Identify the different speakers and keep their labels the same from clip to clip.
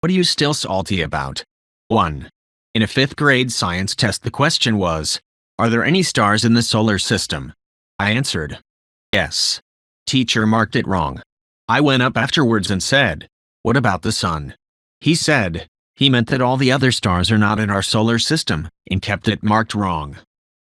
Speaker 1: What are you still salty about? 1. In a 5th grade science test, the question was, are there any stars in the solar system? I answered, yes. Teacher marked it wrong. I went up afterwards and said, what about the sun? He said, he meant that all the other stars are not in our solar system, and kept it marked wrong.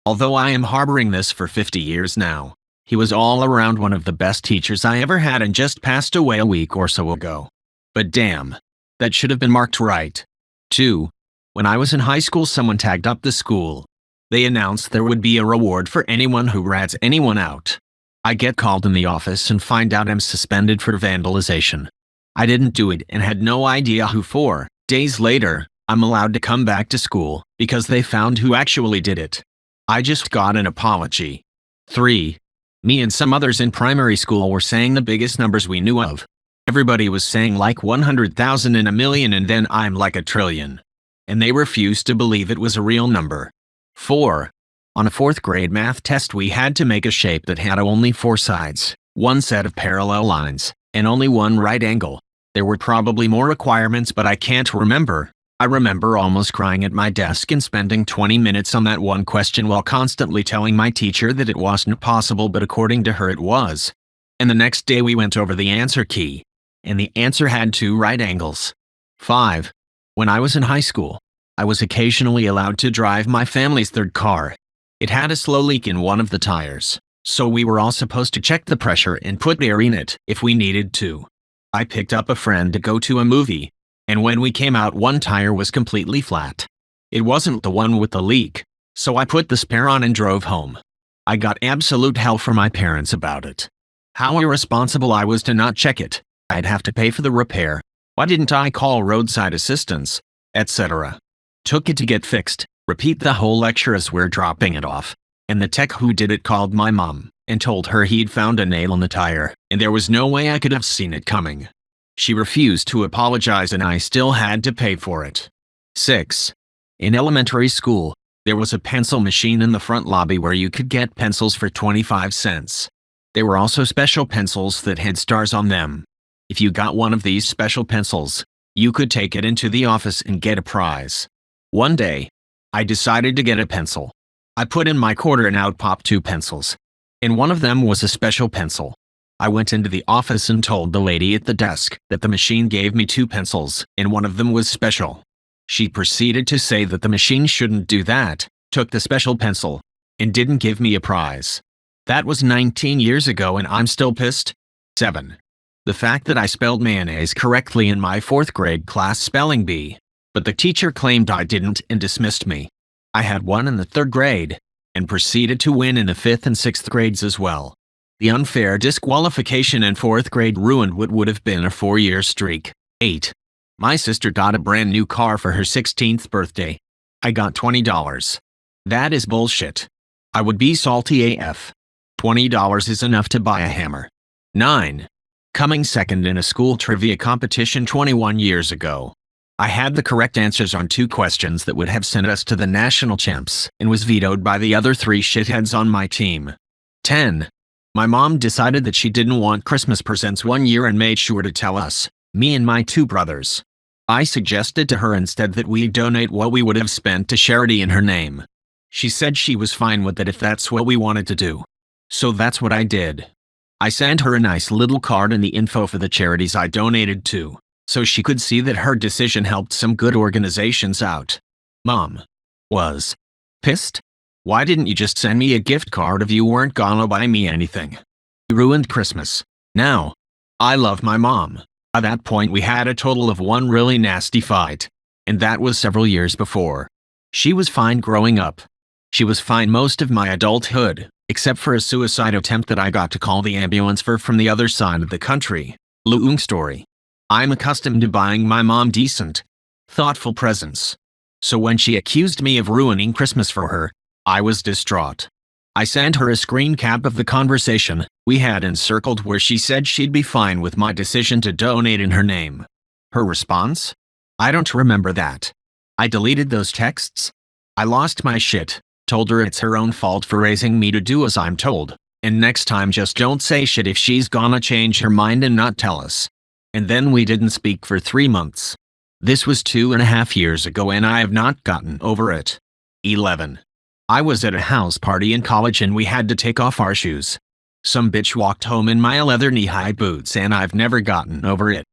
Speaker 1: Although I am harboring this for 50 years now, he was all around one of the best teachers I ever had and just passed away a week or so ago. But damn, that should have been marked right. 2. When I was in high school, someone tagged up the school. They announced there would be a reward for anyone who rats anyone out. I get called in the office and find out I'm suspended for vandalization. I didn't do it and had no idea who for. Days later, I'm allowed to come back to school because they found who actually did it. I just got an apology. 3. Me and some others in primary school were saying the biggest numbers we knew of. Everybody was saying like 100,000 and a million, and then I'm like a trillion. And they refused to believe it was a real number. 4. On a 4th grade math test, we had to make a shape that had only 4 sides, 1 set of parallel lines, and only 1 right angle. There were probably more requirements, but I can't remember. I remember almost crying at my desk and spending 20 minutes on that one question while constantly telling my teacher that it wasn't possible, but according to her it was. And the next day we went over the answer key, and the answer had 2 right angles. 5. When I was in high school, I was occasionally allowed to drive my family's 3rd car. It had a slow leak in one of the tires, so we were all supposed to check the pressure and put air in it if we needed to. I picked up a friend to go to a movie, and when we came out, one tire was completely flat. It wasn't the one with the leak, so I put the spare on and drove home. I got absolute hell from my parents about it. How irresponsible I was to not check it. I'd have to pay for the repair. Why didn't I call roadside assistance, etc.? Took it to get fixed, repeat the whole lecture as we're dropping it off, and the tech who did it called my mom and told her he'd found a nail in the tire, and there was no way I could have seen it coming. She refused to apologize and I still had to pay for it. 6. In elementary school, there was a pencil machine in the front lobby where you could get pencils for 25 cents. There were also special pencils that had stars on them. If you got one of these special pencils, you could take it into the office and get a prize. One day, I decided to get a pencil. I put in my quarter and out popped 2 pencils. And one of them was a special pencil. I went into the office and told the lady at the desk that the machine gave me 2 pencils, and one of them was special. She proceeded to say that the machine shouldn't do that, took the special pencil, and didn't give me a prize. That was 19 years ago and I'm still pissed. 7. The fact that I spelled mayonnaise correctly in my 4th grade class spelling bee, but the teacher claimed I didn't and dismissed me. I had 1 in the 3rd grade, and proceeded to win in the 5th and 6th grades as well. The unfair disqualification in 4th grade ruined what would have been a 4-year streak. 8. My sister got a brand new car for her 16th birthday. I got $20. That is bullshit. I would be salty AF. $20 is enough to buy a hammer. 9. Coming second in a school trivia competition 21 years ago. I had the correct answers on 2 questions that would have sent us to the national champs and was vetoed by the other 3 shitheads on my team. 10. My mom decided that she didn't want Christmas presents one year and made sure to tell us, me and my 2 brothers. I suggested to her instead that we donate what we would have spent to charity in her name. She said she was fine with it if that's what we wanted to do. So that's what I did. I sent her a nice little card and the info for the charities I donated to, so she could see that her decision helped some good organizations out. Mom was pissed. Why didn't you just send me a gift card if you weren't gonna buy me anything? You ruined Christmas. Now, I love my mom. At that point we had a total of 1 really nasty fight, and that was several years before. She was fine growing up. She was fine most of my adulthood, except for a suicide attempt that I got to call the ambulance for from the other side of the country. Long story. I'm accustomed to buying my mom decent, thoughtful presents. So when she accused me of ruining Christmas for her, I was distraught. I sent her a screen cap of the conversation we had encircled where she said she'd be fine with my decision to donate in her name. Her response? I don't remember that. I deleted those texts. I lost my shit, told her it's her own fault for raising me to do as I'm told, and next time just don't say shit if she's gonna change her mind and not tell us. And then we didn't speak for 3 months. This was 2.5 years ago and I have not gotten over it. 11. I was at a house party in college and we had to take off our shoes. Some bitch walked home in my leather knee-high boots and I've never gotten over it.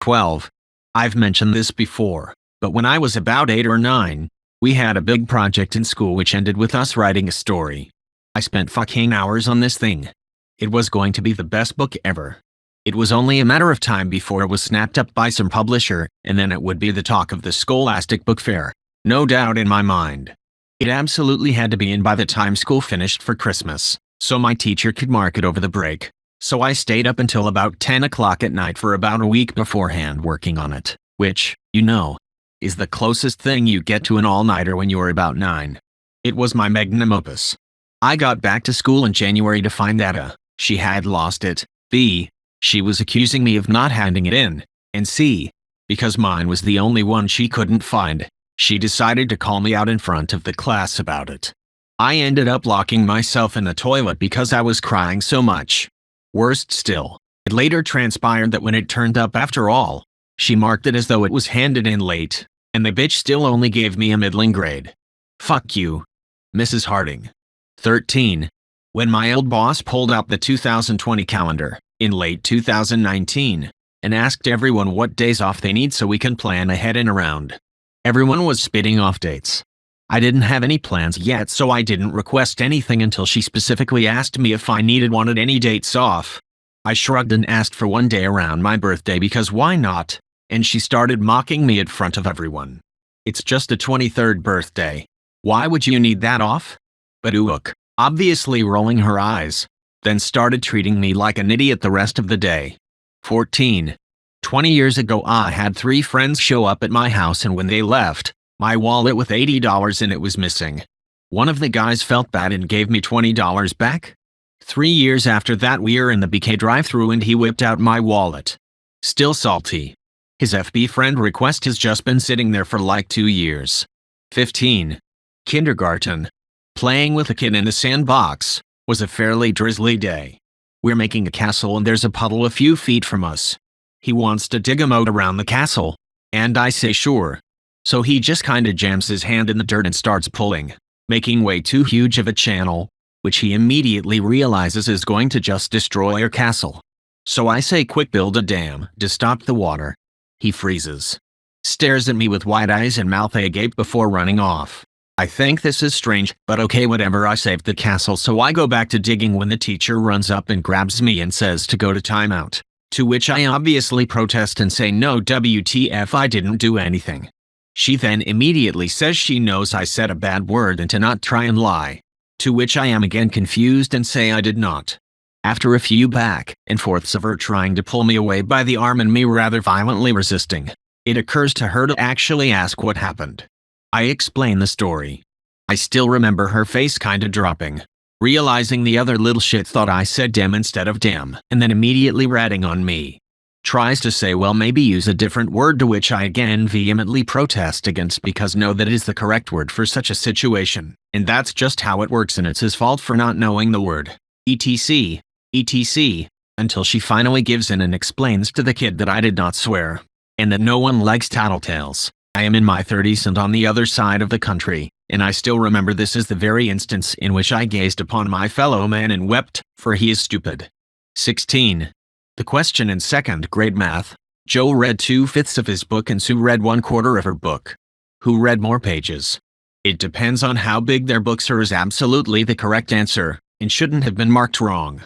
Speaker 1: 12. I've mentioned this before, but when I was about 8 or 9, we had a big project in school which ended with us writing a story. I spent fucking hours on this thing. It was going to be the best book ever. It was only a matter of time before it was snapped up by some publisher, and then it would be the talk of the Scholastic Book Fair. No doubt in my mind. It absolutely had to be in by the time school finished for Christmas, so my teacher could mark it over the break. So I stayed up until about 10 o'clock at night for about a week beforehand working on it, which, you know, is the closest thing you get to an all-nighter when you are about 9. It was my magnum opus. I got back to school in January to find that A, she had lost it, B, she was accusing me of not handing it in, and C, because mine was the only one she couldn't find, she decided to call me out in front of the class about it. I ended up locking myself in the toilet because I was crying so much. Worst still, it later transpired that when it turned up after all, she marked it as though it was handed in late, and the bitch still only gave me a middling grade. Fuck you, Mrs. Harding. 13. When my old boss pulled out the 2020 calendar, in late 2019, and asked everyone what days off they need so we can plan ahead and around. Everyone was spitting off dates. I didn't have any plans yet, so I didn't request anything until she specifically asked me if I wanted any dates off. I shrugged and asked for one day around my birthday because why not? And she started mocking me in front of everyone. It's just a 23rd birthday. Why would you need that off? But ook, obviously rolling her eyes, then started treating me like an idiot the rest of the day. 14. 20 years ago I had 3 friends show up at my house and when they left, my wallet with $80 in it was missing. One of the guys felt bad and gave me $20 back. 3 years after that we were in the BK drive-thru and he whipped out my wallet. Still salty. His FB friend request has just been sitting there for like 2 years. 15. Kindergarten. Playing with a kid in a sandbox was a fairly drizzly day. We're making a castle and there's a puddle a few feet from us. He wants to dig a moat around the castle, and I say sure. So he just kinda jams his hand in the dirt and starts pulling, making way too huge of a channel, which he immediately realizes is going to just destroy our castle. So I say quick build a dam to stop the water. He freezes, stares at me with wide eyes and mouth agape before running off. I think this is strange, but okay whatever. I saved the castle, so I go back to digging when the teacher runs up and grabs me and says to go to timeout. To which I obviously protest and say no WTF, I didn't do anything. She then immediately says she knows I said a bad word and to not try and lie. To which I am again confused and say I did not. After a few back and forths of her trying to pull me away by the arm and me rather violently resisting, it occurs to her to actually ask what happened. I explain the story. I still remember her face kinda dropping, realizing the other little shit thought I said dem instead of damn, and then immediately ratting on me. Tries to say well maybe use a different word, to which I again vehemently protest against because know that is the correct word for such a situation, and that's just how it works and it's his fault for not knowing the word. etc. etc. Until she finally gives in and explains to the kid that I did not swear, and that no one likes tattletales. I am in my 30s and on the other side of the country, and I still remember this is the very instance in which I gazed upon my fellow man and wept, for he is stupid. 16. The question in 2nd grade math. Joe read 2/5 of his book and Sue read 1/4 of her book. Who read more pages? It depends on how big their books are is absolutely the correct answer, and shouldn't have been marked wrong.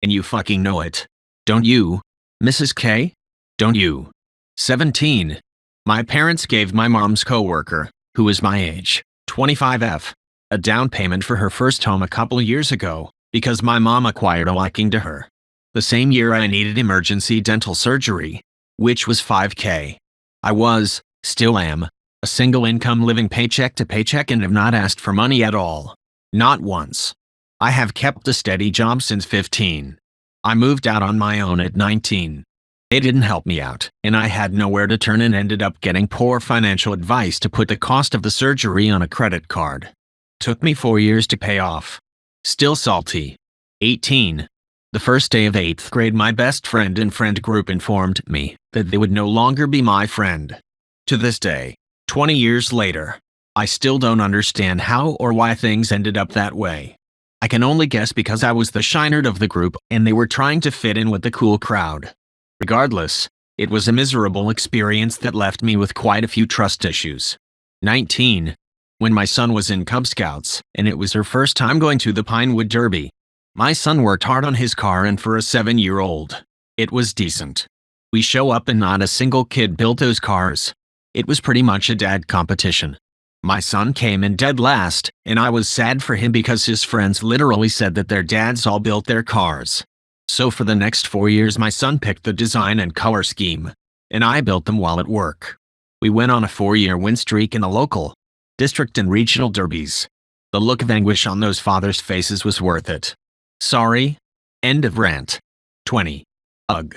Speaker 1: And you fucking know it. Don't you, Mrs. K? Don't you? 17. My parents gave my mom's coworker, who is my age, 25F, a down payment for her first home a couple years ago, because my mom acquired a liking to her. The same year I needed emergency dental surgery, which was $5K. I was, still am, a single income living paycheck to paycheck and have not asked for money at all. Not once. I have kept a steady job since 15. I moved out on my own at 19. They didn't help me out, and I had nowhere to turn and ended up getting poor financial advice to put the cost of the surgery on a credit card. Took me 4 years to pay off. Still salty. 18. The first day of 8th grade my best friend and friend group informed me that they would no longer be my friend. To this day, 20 years later, I still don't understand how or why things ended up that way. I can only guess because I was the shy nerd of the group and they were trying to fit in with the cool crowd. Regardless, it was a miserable experience that left me with quite a few trust issues. 19. When my son was in Cub Scouts, and it was her first time going to the Pinewood Derby. My son worked hard on his car, and for a 7-year-old, it was decent. We show up and not a single kid built those cars. It was pretty much a dad competition. My son came in dead last, and I was sad for him because his friends literally said that their dads all built their cars. So for the next 4 years my son picked the design and color scheme, and I built them while at work. We went on a 4-year win streak in the local, district and regional derbies. The look of anguish on those fathers' faces was worth it. Sorry. End of rant. 20. Ugh.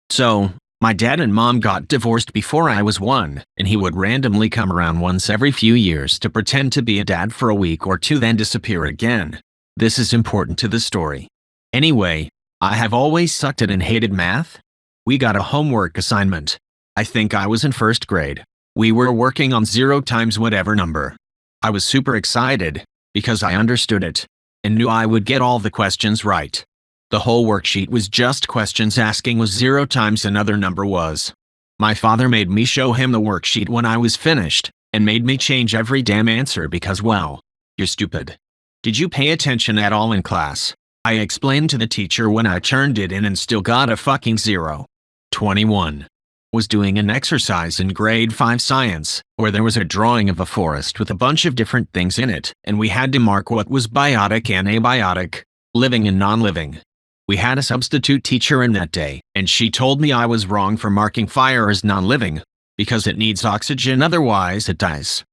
Speaker 1: So, my dad and mom got divorced before I was 1, and he would randomly come around once every few years to pretend to be a dad for a week or two, then disappear again. This is important to the story. Anyway, I have always sucked at and hated math. We got a homework assignment. I think I was in 1st grade. We were working on 0 times whatever number. I was super excited, because I understood it, and knew I would get all the questions right. The whole worksheet was just questions asking was 0 times another number was. My father made me show him the worksheet when I was finished, and made me change every damn answer because, well, you're stupid. Did you pay attention at all in class? I explained to the teacher when I turned it in and still got a fucking 0. 21. Was doing an exercise in grade 5 science, where there was a drawing of a forest with a bunch of different things in it, and we had to mark what was biotic and abiotic, living and non-living. We had a substitute teacher in that day, and she told me I was wrong for marking fire as non-living, because it needs oxygen, otherwise it dies.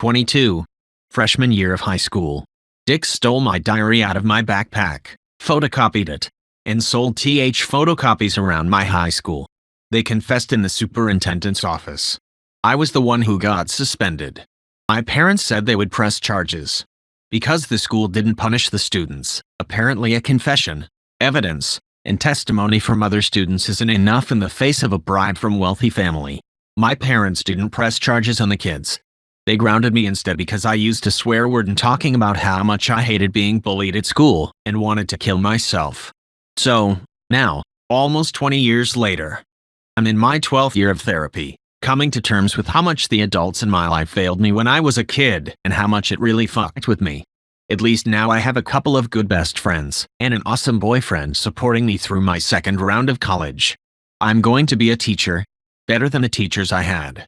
Speaker 1: 22. Freshman year of high school. Dick stole my diary out of my backpack, photocopied it, and sold photocopies around my high school. They confessed in the superintendent's office. I was the one who got suspended. My parents said they would press charges. Because the school didn't punish the students, apparently a confession, evidence, and testimony from other students isn't enough in the face of a bribe from wealthy family. My parents didn't press charges on the kids. They grounded me instead because I used a swear word in talking about how much I hated being bullied at school and wanted to kill myself. So, now, almost 20 years later, I'm in my 12th year of therapy, coming to terms with how much the adults in my life failed me when I was a kid and how much it really fucked with me. At least now I have a couple of good best friends and an awesome boyfriend supporting me through my 2nd round of college. I'm going to be a teacher, better than the teachers I had.